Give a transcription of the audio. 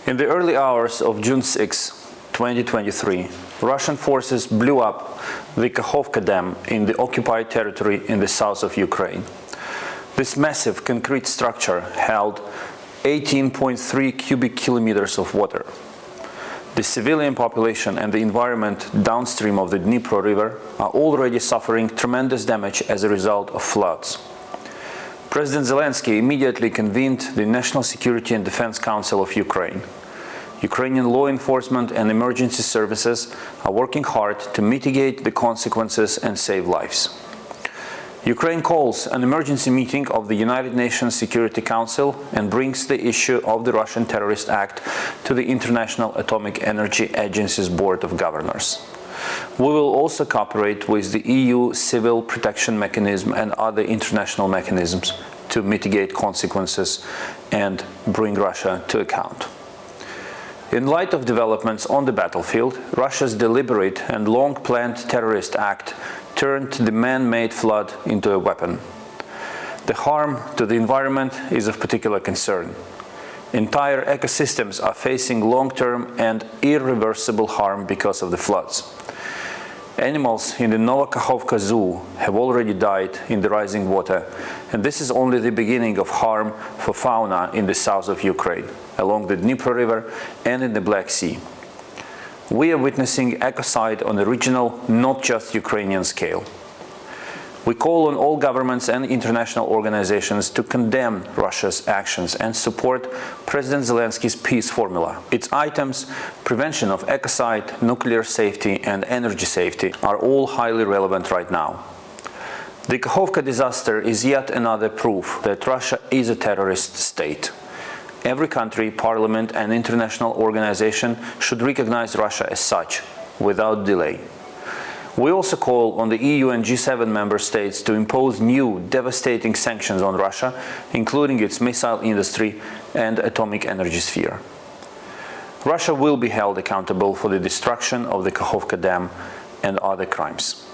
In the early hours of June 6, 2023, Russian forces blew up the Kakhovka Dam in the occupied territory in the south of Ukraine. This massive concrete structure held 18.3 cubic kilometers of water. The civilian population and the environment downstream of the Dnipro River are already suffering tremendous damage as a result of floods. President Zelensky immediately convened the National Security and Defense Council of Ukraine. Ukrainian law enforcement and emergency services are working hard to mitigate the consequences and save lives. Ukraine calls an emergency meeting of the United Nations Security Council and brings the issue of the Russian Terrorist Act to the International Atomic Energy Agency's Board of Governors. We will also cooperate with the EU Civil Protection Mechanism and other international mechanisms to mitigate consequences and bring Russia to account. In light of developments on the battlefield, Russia's deliberate and long-planned terrorist act turned the man-made flood into a weapon. The harm to the environment is of particular concern. Entire ecosystems are facing long-term and irreversible harm because of the floods. Animals in the Novokakhovka Zoo have already died in the rising water, and this is only the beginning of harm for fauna in the south of Ukraine, along the Dnipro River and in the Black Sea. We are witnessing ecocide on a regional, not just Ukrainian scale. We call on all governments and international organizations to condemn Russia's actions and support President Zelensky's peace formula. Its items, prevention of ecocide, nuclear safety and energy safety, are all highly relevant right now. The Kakhovka disaster is yet another proof that Russia is a terrorist state. Every country, parliament and international organization should recognize Russia as such, without delay. We also call on the EU and G7 member states to impose new, devastating sanctions on Russia, including its missile industry and atomic energy sphere. Russia will be held accountable for the destruction of the Kakhovka Dam and other crimes.